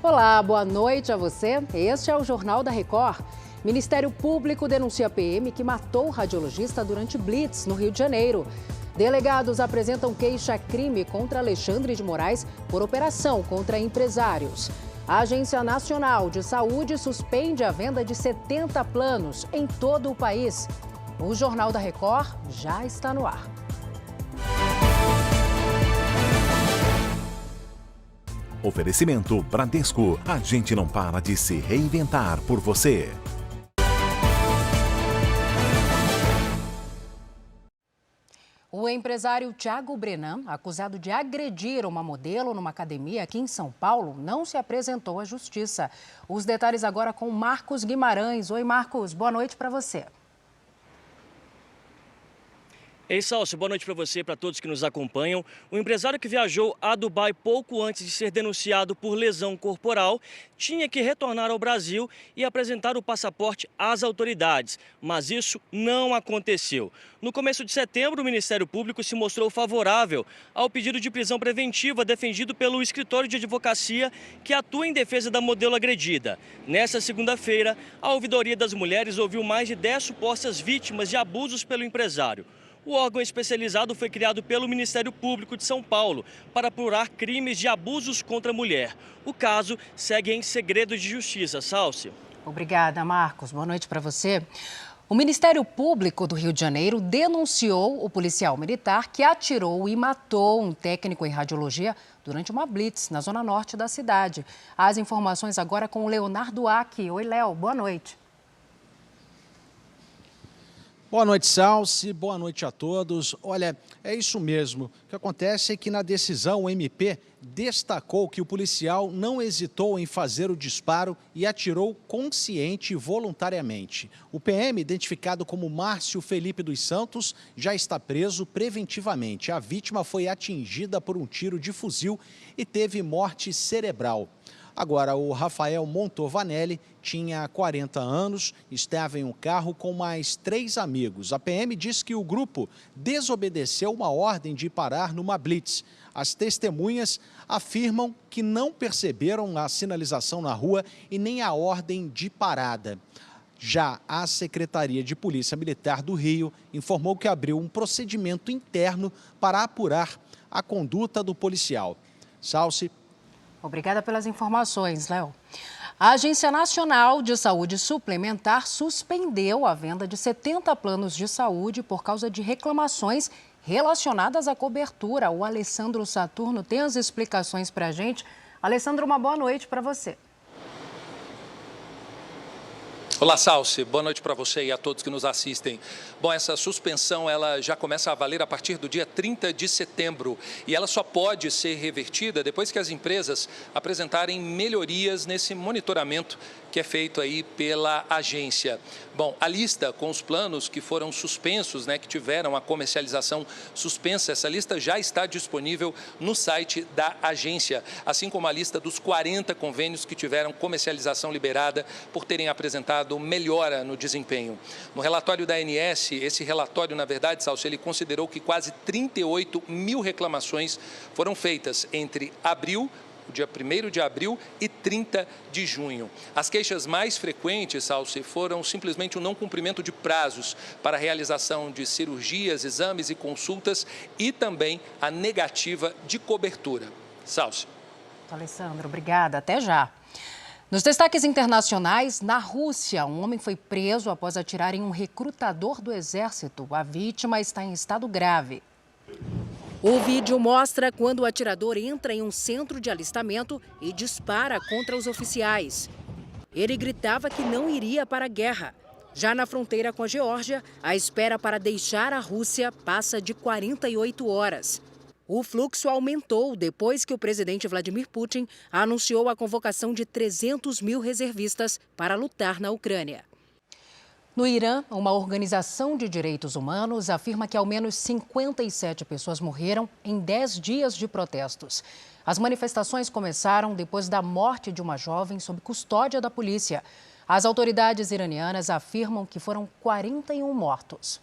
Olá, boa noite a você. Este é o Jornal da Record. Ministério Público denuncia a PM que matou o radiologista durante blitz no Rio de Janeiro. Delegados apresentam queixa-crime contra Alexandre de Moraes por operação contra empresários. A Agência Nacional de Saúde suspende a venda de 70 planos em todo o país. O Jornal da Record já está no ar. Oferecimento Bradesco. A gente não para de se reinventar por você. O empresário Thiago Brenan, acusado de agredir uma modelo numa academia aqui em São Paulo, não se apresentou à justiça. Os detalhes agora com Marcos Guimarães. Oi, Marcos, boa noite para você. Ei, Salso, boa noite para você e para todos que nos acompanham. O empresário que viajou a Dubai pouco antes de ser denunciado por lesão corporal tinha que retornar ao Brasil e apresentar o passaporte às autoridades, mas isso não aconteceu. No começo de setembro, o Ministério Público se mostrou favorável ao pedido de prisão preventiva defendido pelo escritório de advocacia que atua em defesa da modelo agredida. Nesta segunda-feira, a Ouvidoria das Mulheres ouviu mais de 10 supostas vítimas de abusos pelo empresário. O órgão especializado foi criado pelo Ministério Público de São Paulo para apurar crimes de abusos contra a mulher. O caso segue em segredo de justiça. Salce. Obrigada, Marcos. Boa noite para você. O Ministério Público do Rio de Janeiro denunciou o policial militar que atirou e matou um técnico em radiologia durante uma blitz na zona norte da cidade. As informações agora com o Leonardo Aki. Oi, Léo. Boa noite. Boa noite, Salce. Boa noite a todos. Olha, é isso mesmo. O que acontece é que na decisão o MP destacou que o policial não hesitou em fazer o disparo e atirou consciente e voluntariamente. O PM, identificado como Márcio Felipe dos Santos, já está preso preventivamente. A vítima foi atingida por um tiro de fuzil e teve morte cerebral. Agora, o Rafael Montovanelli tinha 40 anos, estava em um carro com mais 3 amigos. A PM diz que o grupo desobedeceu uma ordem de parar numa blitz. As testemunhas afirmam que não perceberam a sinalização na rua e nem a ordem de parada. Já a Secretaria de Polícia Militar do Rio informou que abriu um procedimento interno para apurar a conduta do policial. Salce. Obrigada pelas informações, Léo. A Agência Nacional de Saúde Suplementar suspendeu a venda de 70 planos de saúde por causa de reclamações relacionadas à cobertura. O Alessandro Saturno tem as explicações para a gente. Alessandro, uma boa noite para você. Olá, Salce. Boa noite para você e a todos que nos assistem. Bom, essa suspensão ela já começa a valer a partir do dia 30 de setembro e ela só pode ser revertida depois que as empresas apresentarem melhorias nesse monitoramento que é feito aí pela agência. Bom, a lista com os planos que foram suspensos, que tiveram a comercialização suspensa, essa lista já está disponível no site da agência, assim como a lista dos 40 convênios que tiveram comercialização liberada por terem apresentado melhora no desempenho. No relatório da ANS, esse relatório, na verdade, Salso, ele considerou que quase 38 mil reclamações foram feitas entre abril, o dia 1º de abril e 30 de junho. As queixas mais frequentes, Salce, foram simplesmente o não cumprimento de prazos para a realização de cirurgias, exames e consultas e também a negativa de cobertura. Salce. Alessandro, obrigada. Até já. Nos destaques internacionais, na Rússia, um homem foi preso após atirar em um recrutador do exército. A vítima está em estado grave. O vídeo mostra quando o atirador entra em um centro de alistamento e dispara contra os oficiais. Ele gritava que não iria para a guerra. Já na fronteira com a Geórgia, a espera para deixar a Rússia passa de 48 horas. O fluxo aumentou depois que o presidente Vladimir Putin anunciou a convocação de 300 mil reservistas para lutar na Ucrânia. No Irã, uma organização de direitos humanos afirma que ao menos 57 pessoas morreram em 10 dias de protestos. As manifestações começaram depois da morte de uma jovem sob custódia da polícia. As autoridades iranianas afirmam que foram 41 mortos.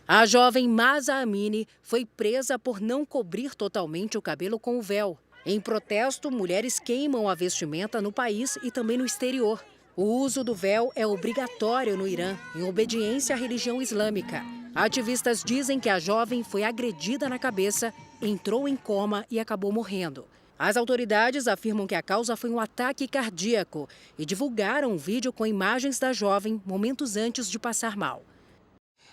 A jovem Mahsa Amini foi presa por não cobrir totalmente o cabelo com o véu. Em protesto, mulheres queimam a vestimenta no país e também no exterior. O uso do véu é obrigatório no Irã, em obediência à religião islâmica. Ativistas dizem que a jovem foi agredida na cabeça, entrou em coma e acabou morrendo. As autoridades afirmam que a causa foi um ataque cardíaco e divulgaram um vídeo com imagens da jovem momentos antes de passar mal.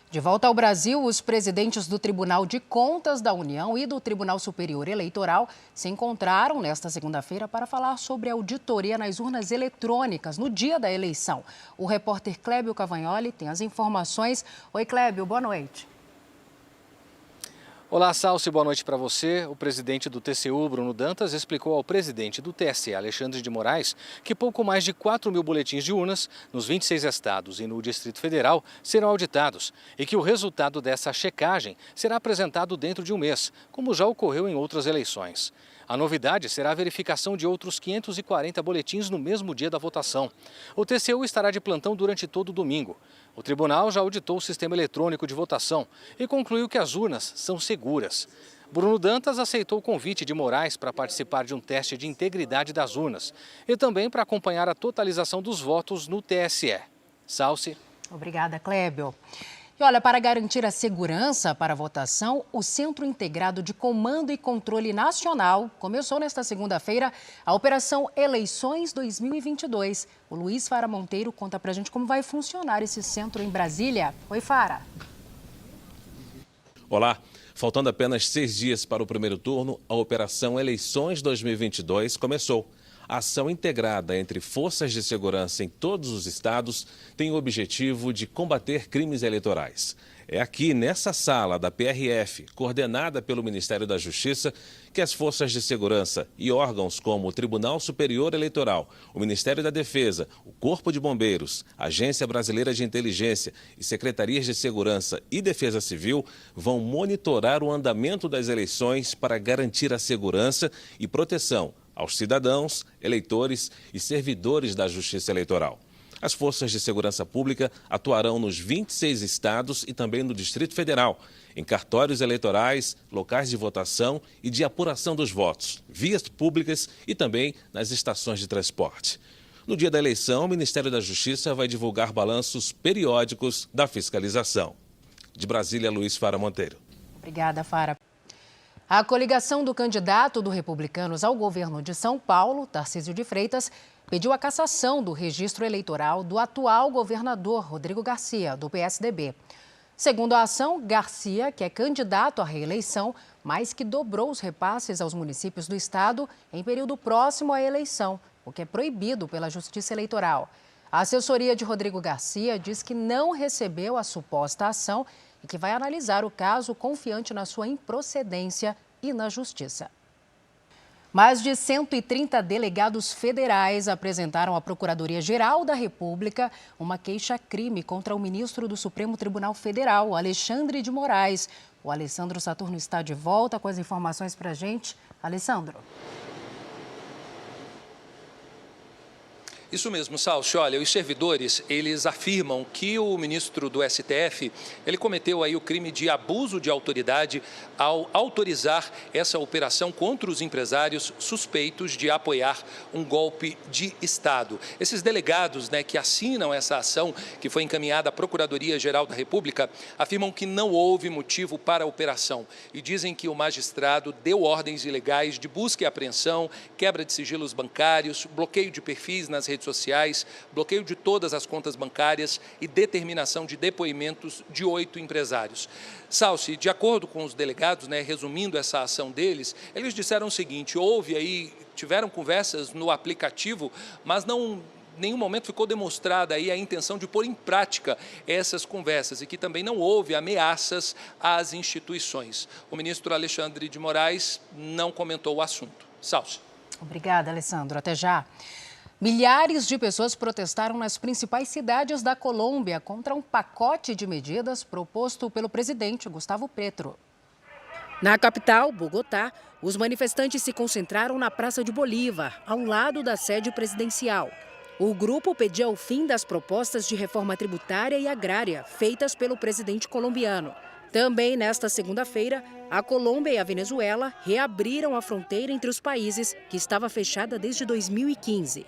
De volta ao Brasil, os presidentes do Tribunal de Contas da União e do Tribunal Superior Eleitoral se encontraram nesta segunda-feira para falar sobre a auditoria nas urnas eletrônicas no dia da eleição. O repórter Clébio Cavagnoli tem as informações. Oi, Clébio, boa noite. Olá, Salsi, boa noite para você. O presidente do TCU, Bruno Dantas, explicou ao presidente do TSE, Alexandre de Moraes, que pouco mais de 4.000 boletins de urnas nos 26 estados e no Distrito Federal serão auditados e que o resultado dessa checagem será apresentado dentro de um mês, como já ocorreu em outras eleições. A novidade será a verificação de outros 540 boletins no mesmo dia da votação. O TCU estará de plantão durante todo o domingo. O tribunal já auditou o sistema eletrônico de votação e concluiu que as urnas são seguras. Bruno Dantas aceitou o convite de Moraes para participar de um teste de integridade das urnas e também para acompanhar a totalização dos votos no TSE. Salsi. Obrigada, Clébio. E olha, para garantir a segurança para a votação, o Centro Integrado de Comando e Controle Nacional começou nesta segunda-feira a Operação Eleições 2022. O Luiz Fara Monteiro conta pra gente como vai funcionar esse centro em Brasília. Oi, Fara. Olá. Faltando apenas 6 dias para o primeiro turno, a Operação Eleições 2022 começou. A ação integrada entre forças de segurança em todos os estados tem o objetivo de combater crimes eleitorais. É aqui, nessa sala da PRF, coordenada pelo Ministério da Justiça, que as forças de segurança e órgãos como o Tribunal Superior Eleitoral, o Ministério da Defesa, o Corpo de Bombeiros, a Agência Brasileira de Inteligência e Secretarias de Segurança e Defesa Civil vão monitorar o andamento das eleições para garantir a segurança e proteção aos cidadãos, eleitores e servidores da Justiça Eleitoral. As forças de segurança pública atuarão nos 26 estados e também no Distrito Federal, em cartórios eleitorais, locais de votação e de apuração dos votos, vias públicas e também nas estações de transporte. No dia da eleição, o Ministério da Justiça vai divulgar balanços periódicos da fiscalização. De Brasília, Luiz Fara Monteiro. Obrigada, Fara. A coligação do candidato do Republicanos ao governo de São Paulo, Tarcísio de Freitas, pediu a cassação do registro eleitoral do atual governador Rodrigo Garcia, do PSDB. Segundo a ação, Garcia, que é candidato à reeleição, mais que dobrou os repasses aos municípios do estado em período próximo à eleição, o que é proibido pela Justiça Eleitoral. A assessoria de Rodrigo Garcia diz que não recebeu a suposta ação e que vai analisar o caso confiante na sua improcedência e na Justiça. Mais de 130 delegados federais apresentaram à Procuradoria-Geral da República uma queixa-crime contra o ministro do Supremo Tribunal Federal, Alexandre de Moraes. O Alessandro Saturno está de volta com as informações para a gente. Alessandro. Isso mesmo, Salsi. Olha, os servidores, eles afirmam que o ministro do STF, ele cometeu aí o crime de abuso de autoridade ao autorizar essa operação contra os empresários suspeitos de apoiar um golpe de Estado. Esses delegados, que assinam essa ação, que foi encaminhada à Procuradoria-Geral da República, afirmam que não houve motivo para a operação e dizem que o magistrado deu ordens ilegais de busca e apreensão, quebra de sigilos bancários, bloqueio de perfis nas redes sociais, bloqueio de todas as contas bancárias e determinação de depoimentos de 8 empresários. Salsi, de acordo com os delegados, resumindo essa ação deles, eles disseram o seguinte: tiveram conversas no aplicativo, mas em nenhum momento ficou demonstrada aí a intenção de pôr em prática essas conversas e que também não houve ameaças às instituições. O ministro Alexandre de Moraes não comentou o assunto. Salsi. Obrigada, Alessandro. Até já. Milhares de pessoas protestaram nas principais cidades da Colômbia contra um pacote de medidas proposto pelo presidente Gustavo Petro. Na capital, Bogotá, os manifestantes se concentraram na Praça de Bolívar, ao lado da sede presidencial. O grupo pedia o fim das propostas de reforma tributária e agrária feitas pelo presidente colombiano. Também nesta segunda-feira, a Colômbia e a Venezuela reabriram a fronteira entre os países, que estava fechada desde 2015.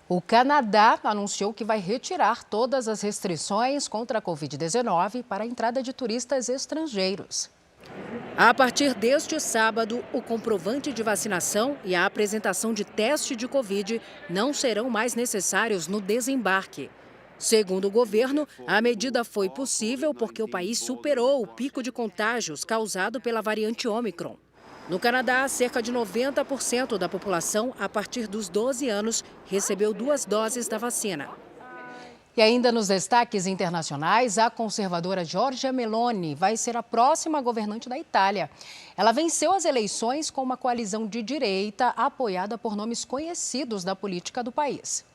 O Canadá anunciou que vai retirar todas as restrições contra a Covid-19 para a entrada de turistas estrangeiros. A partir deste sábado, o comprovante de vacinação e a apresentação de teste de Covid não serão mais necessários no desembarque. Segundo o governo, a medida foi possível porque o país superou o pico de contágios causado pela variante Ômicron. No Canadá, cerca de 90% da população a partir dos 12 anos recebeu 2 doses da vacina. E ainda nos destaques internacionais, a conservadora Giorgia Meloni vai ser a próxima governante da Itália. Ela venceu as eleições com uma coalizão de direita apoiada por nomes conhecidos da política do país.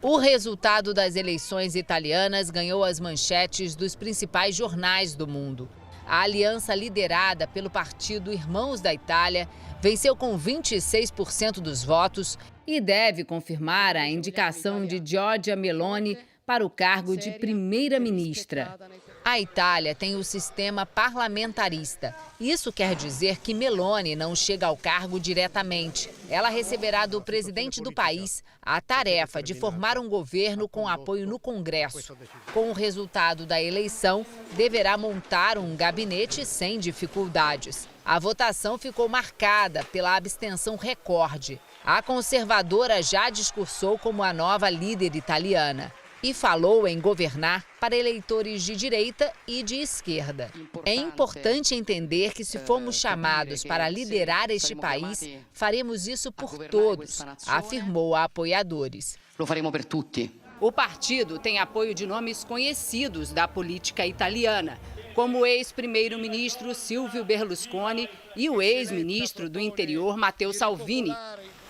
O resultado das eleições italianas ganhou as manchetes dos principais jornais do mundo. A aliança liderada pelo partido Irmãos da Itália venceu com 26% dos votos e deve confirmar a indicação de Giorgia Meloni para o cargo de primeira-ministra. A Itália tem o sistema parlamentarista. Isso quer dizer que Meloni não chega ao cargo diretamente. Ela receberá do presidente do país a tarefa de formar um governo com apoio no Congresso. Com o resultado da eleição, deverá montar um gabinete sem dificuldades. A votação ficou marcada pela abstenção recorde. A conservadora já discursou como a nova líder italiana e falou em governar para eleitores de direita e de esquerda. É importante entender que, se formos chamados para liderar este país, faremos isso por todos, afirmou a apoiadores. Lo faremo per tutti. O partido tem apoio de nomes conhecidos da política italiana, como o ex-primeiro-ministro Silvio Berlusconi e o ex-ministro do Interior Matteo Salvini.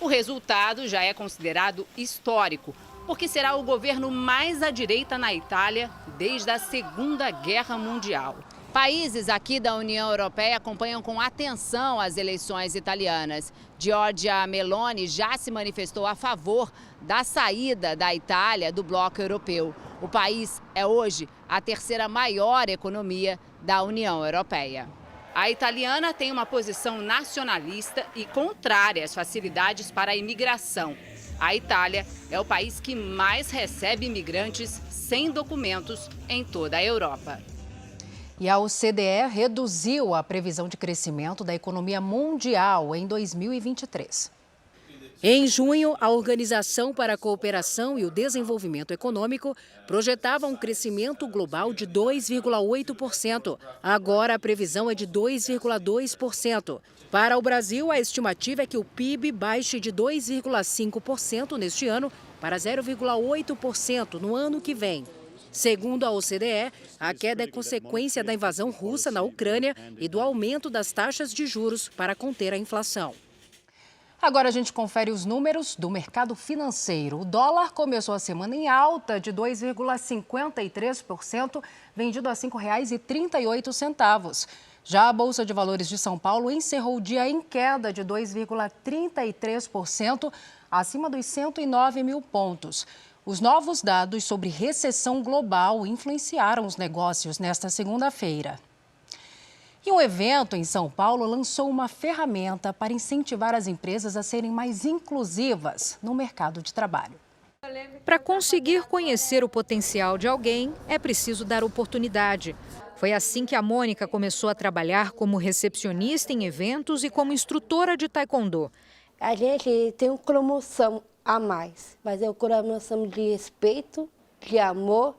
O resultado já é considerado histórico, porque será o governo mais à direita na Itália desde a Segunda Guerra Mundial. Países aqui da União Europeia acompanham com atenção as eleições italianas. Giorgia Meloni já se manifestou a favor da saída da Itália do bloco europeu. O país é hoje a terceira maior economia da União Europeia. A italiana tem uma posição nacionalista e contrária às facilidades para a imigração. A Itália é o país que mais recebe imigrantes sem documentos em toda a Europa. E a OCDE reduziu a previsão de crescimento da economia mundial em 2023. Em junho, a Organização para a Cooperação e o Desenvolvimento Econômico projetava um crescimento global de 2,8%. Agora, a previsão é de 2,2%. Para o Brasil, a estimativa é que o PIB baixe de 2,5% neste ano para 0,8% no ano que vem. Segundo a OCDE, a queda é consequência da invasão russa na Ucrânia e do aumento das taxas de juros para conter a inflação. Agora a gente confere os números do mercado financeiro. O dólar começou a semana em alta de 2,53%, vendido a R$ 5,38. Já a Bolsa de Valores de São Paulo encerrou o dia em queda de 2,33%, acima dos 109 mil pontos. Os novos dados sobre recessão global influenciaram os negócios nesta segunda-feira. E um evento em São Paulo lançou uma ferramenta para incentivar as empresas a serem mais inclusivas no mercado de trabalho. Para conseguir conhecer o potencial de alguém, é preciso dar oportunidade. Foi assim que a Mônica começou a trabalhar como recepcionista em eventos e como instrutora de taekwondo. A gente tem uma promoção a mais, mas é uma promoção de respeito, de amor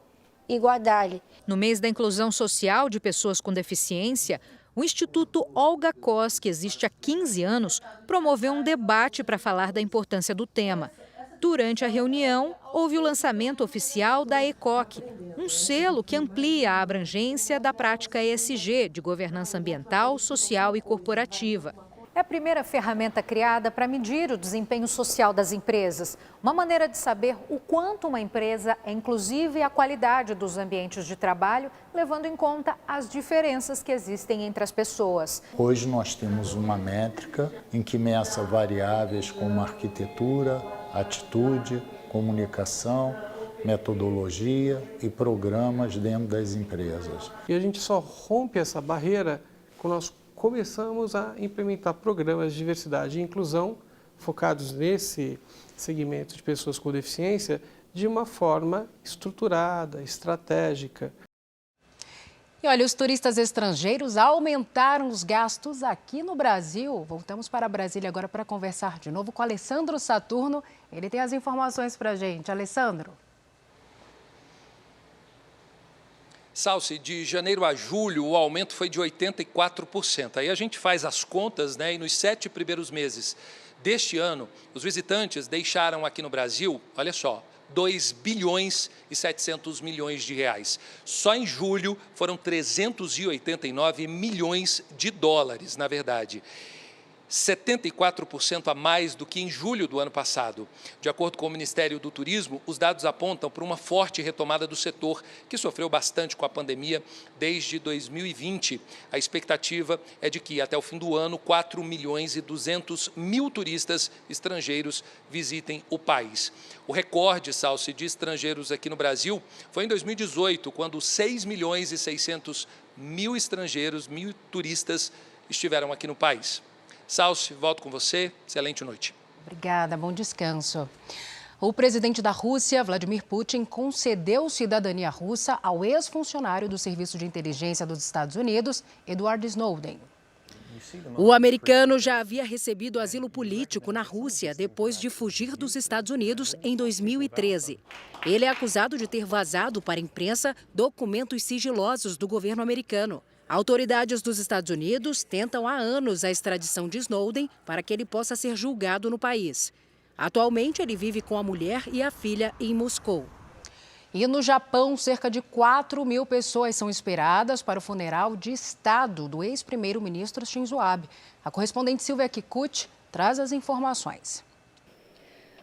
e igualdade. No mês da inclusão social de pessoas com deficiência, o Instituto Olga Cos, que existe há 15 anos, promoveu um debate para falar da importância do tema. Durante a reunião, houve o lançamento oficial da ECOC, um selo que amplia a abrangência da prática ESG, de governança ambiental, social e corporativa. É a primeira ferramenta criada para medir o desempenho social das empresas. Uma maneira de saber o quanto uma empresa é inclusiva e a qualidade dos ambientes de trabalho, levando em conta as diferenças que existem entre as pessoas. Hoje nós temos uma métrica em que meça variáveis como arquitetura, atitude, comunicação, metodologia e programas dentro das empresas. E a gente só rompe essa barreira quando nós começamos a implementar programas de diversidade e inclusão focados nesse segmento de pessoas com deficiência de uma forma estruturada, estratégica. E olha, os turistas estrangeiros aumentaram os gastos aqui no Brasil. Voltamos para Brasília agora para conversar de novo com Alessandro Saturno. Ele tem as informações para a gente. Alessandro. Salsi, de janeiro a julho, o aumento foi de 84%. Aí a gente faz as contas, né? E nos 7 primeiros meses deste ano, os visitantes deixaram aqui no Brasil, olha só, 2 bilhões e 700 milhões de reais. Só em julho foram 389 milhões de dólares, na verdade. 74% a mais do que em julho do ano passado. De acordo com o Ministério do Turismo, os dados apontam para uma forte retomada do setor, que sofreu bastante com a pandemia desde 2020. A expectativa é de que, até o fim do ano, 4 milhões e 200 mil turistas estrangeiros visitem o país. O recorde, Salsi, de estrangeiros aqui no Brasil foi em 2018, quando 6 milhões e 600 mil estrangeiros, mil turistas, estiveram aqui no país. Salsi, volto com você. Excelente noite. Obrigada, bom descanso. O presidente da Rússia, Vladimir Putin, concedeu cidadania russa ao ex-funcionário do Serviço de Inteligência dos Estados Unidos, Edward Snowden. O americano já havia recebido asilo político na Rússia depois de fugir dos Estados Unidos em 2013. Ele é acusado de ter vazado para a imprensa documentos sigilosos do governo americano. Autoridades dos Estados Unidos tentam há anos a extradição de Snowden para que ele possa ser julgado no país. Atualmente, ele vive com a mulher e a filha em Moscou. E no Japão, cerca de 4 mil pessoas são esperadas para o funeral de Estado do ex-primeiro-ministro Shinzo Abe. A correspondente Silvia Kikuchi traz as informações.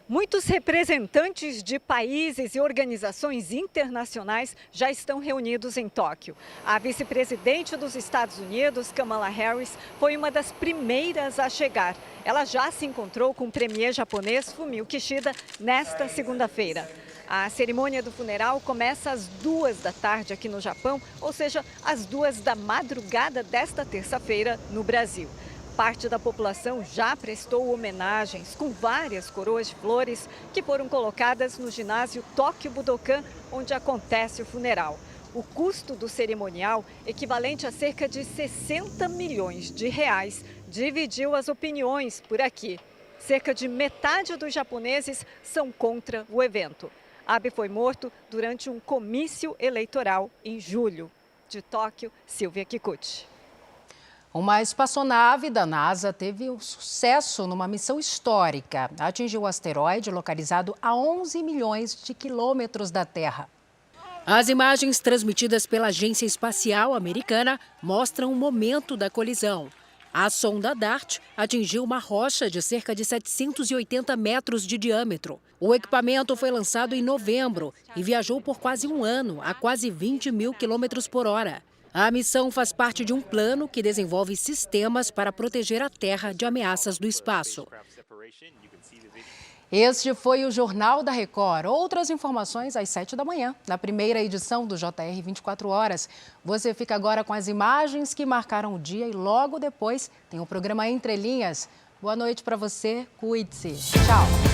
Muitos representantes de países e organizações internacionais já estão reunidos em Tóquio. A vice-presidente dos Estados Unidos, Kamala Harris, foi uma das primeiras a chegar. Ela já se encontrou com o premier japonês Fumio Kishida nesta segunda-feira. A cerimônia do funeral começa às 2 da tarde aqui no Japão, ou seja, às 2 da madrugada desta terça-feira no Brasil. Parte da população já prestou homenagens com várias coroas de flores que foram colocadas no ginásio Tóquio Budokan, onde acontece o funeral. O custo do cerimonial, equivalente a cerca de 60 milhões de reais, dividiu as opiniões por aqui. Cerca de metade dos japoneses são contra o evento. Abe foi morto durante um comício eleitoral em julho. De Tóquio, Silvia Kikuchi. Uma espaçonave da NASA teve um sucesso numa missão histórica. Atingiu o asteroide localizado a 11 milhões de quilômetros da Terra. As imagens transmitidas pela Agência Espacial Americana mostram o momento da colisão. A sonda DART atingiu uma rocha de cerca de 780 metros de diâmetro. O equipamento foi lançado em novembro e viajou por quase um ano, a quase 20 mil quilômetros por hora. A missão faz parte de um plano que desenvolve sistemas para proteger a Terra de ameaças do espaço. Este foi o Jornal da Record. Outras informações às 7 da manhã, na primeira edição do JR 24 Horas. Você fica agora com as imagens que marcaram o dia e logo depois tem o programa Entre Linhas. Boa noite para você, cuide-se. Tchau.